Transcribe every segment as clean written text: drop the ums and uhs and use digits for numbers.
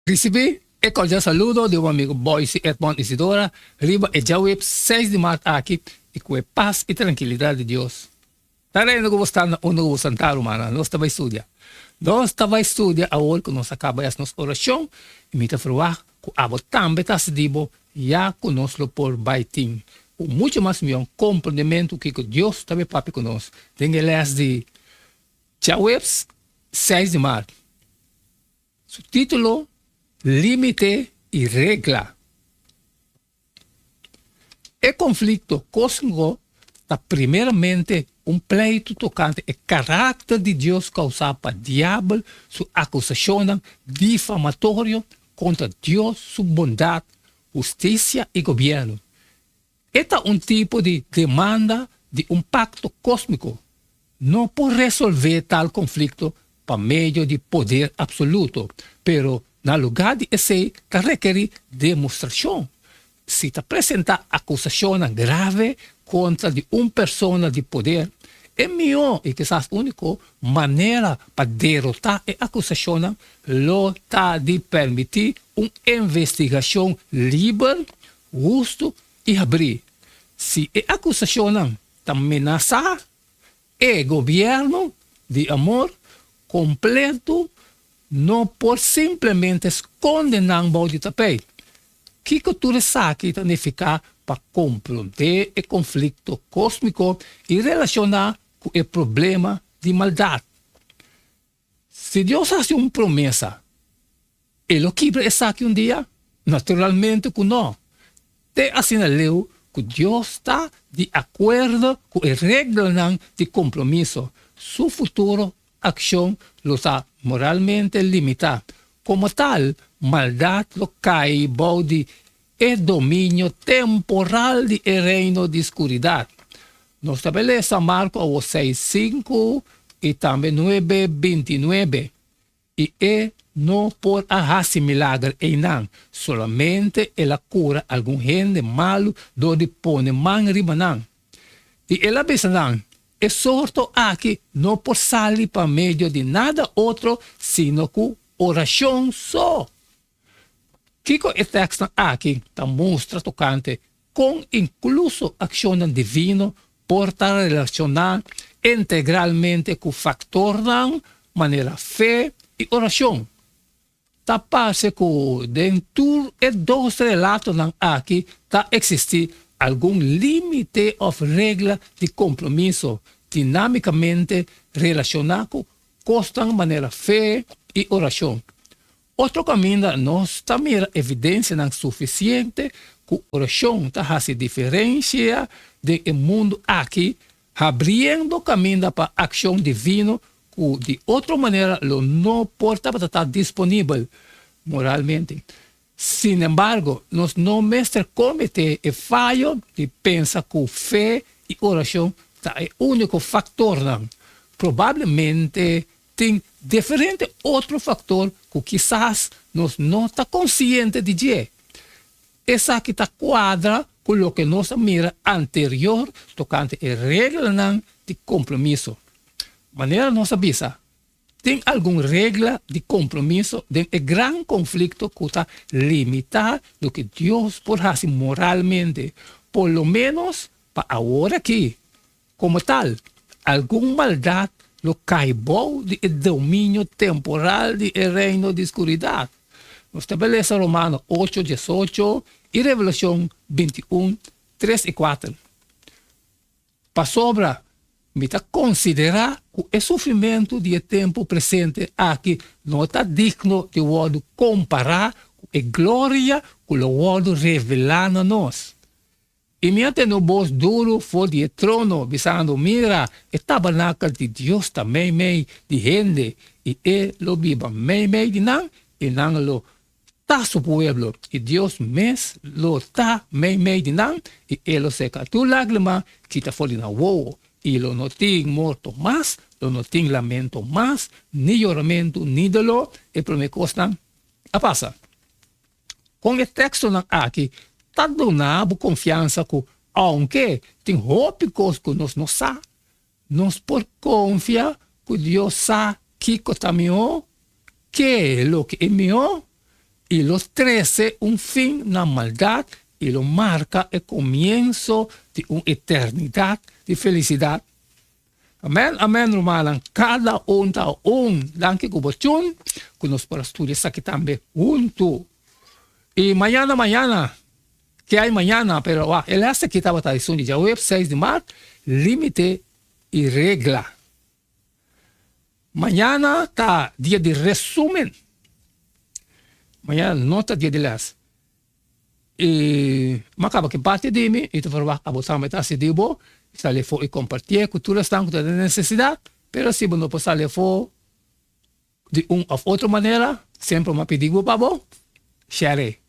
Recebi e cordial saludo de um amigo Boyce Edmond Isidora, riba e Jaweb 6 de março aqui, e com a paz e tranquilidade de Deus. Tarei no gostando o no santar humana, nós estava estudar. Nós estava estudar a hora que nós acaba as nossa oração, e me fruar que abo também está se dibo, já conosco por baitim. O muito mais meu compreendimento que Deus também papi conosco. Tem que ler de Jaweb 6 de março. Su título Límite y regla. El conflicto cósmico está primeramente un pleito tocante el carácter de Dios causado para el diablo, su acusación difamatoria contra Dios, su bondad, justicia y gobierno. Este es un tipo de demanda de un pacto cósmico. No por resolver tal conflicto por medio de poder absoluto, pero na lugar de esse que requer demonstração. Se te apresenta acusação grave contra de uma pessoa de poder, é melhor e quizás a única maneira para derrotar a acusação lo tá de permitir uma investigação livre, justa e abrir. Se a acusação está ameaçar, o governo de amor completo não por simplesmente condenar o de tapete. Que cultura sabe significa para compreender o conflito cósmico e relacionar com o problema de maldade. Se Deus faz uma promessa, ele quebra essa aqui dia? Naturalmente que não. Te assinalou que Deus está de acordo com as regras de compromisso. Seu futuro acción lo está moralmente limitado. Como tal, maldad lo cae de el dominio temporal del reino de oscuridad. Nos establece Marcos 6:5 y también 9:29. Y no por hacer milagre en solamente la cura algún gente malo donde pone man ribanan. Y el avisanan. Exorto aqui não por salir para meio de nada outro, sino com oração só. Que o texto aqui mostra tocante com incluso ação divina por estar relacionar integralmente com o factor da maneira fé e oração. Tapar-se que dentro de dois relatos aqui existe algum limite ou regra de compromisso dinamicamente relacionado com maneira fé e oração. Outro caminho nós também evidência suficiente que oração faz diferença do mundo aqui, abrindo caminho para a ação divina que de outra maneira não pode estar disponível moralmente. Sin embargo, nós não mestre comete o fallo de pensar que fé e oração é o único factor. Não. Provavelmente tem diferente outro factor que quizás nós não está consciente de que. Essa aqui está quadra com o que nós mira anterior tocante a regra de compromisso. Maneira nós avisa. Tem alguma regra de compromisso de grande conflito que está limitar do que Deus pode fazer moralmente, por lo menos para agora aqui. Como tal, alguma maldade lo caibou de domínio temporal do reino de escuridade. Nos estabelece Romanos 8:18 e Revelação 21:3 e 4. Para sobra, me está considerar que o sofrimento do tempo presente aqui não está digno de o comparar com a glória que o world revelar a nós. E mientras no voz duro fora do trono, visando mira, o tabernáculo de Deus também meio de gente, e ele lo viva meio de não, e não lo está su pueblo, e Deus mesmo lo está meio de não, e ele seca tu lágrima, que está fora na uou. Y lo no tiene muerto más, lo no tiene lamento más, ni lloramento, ni dolor, y por mi costa a pasa. Con el texto aquí, está dando confianza que, aunque tem tópicos que nós não sabemos, nós por confiar que Deus sabe que está melhor, que é o que é melhor, Y los 13, un fin, una maldad, y lo marca el comienzo de una eternidad de felicidad. Amen, amen, hermano. Cada un danke kubachun, que nos para estudiar aquí también junto. Y mañana, ¿qué hay mañana? Pero el hace que estaba tradición de web 6 de marzo, límite y regla. Mañana está día de resumen. Mañana no está día de las. Y me acaba que parte de mí, y te formas a botar meterse de bo, sale fuera y compartir cultura están de necesidad, pero si no puede salir fuera de una u otra manera, siempre me pedido para vos, share.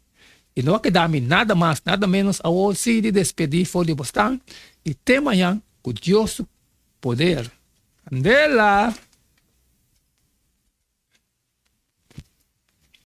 Y no quedarme nada más, nada menos a vos sí de despedir fuera de bostán, y te mañana con Dios poder. Andela.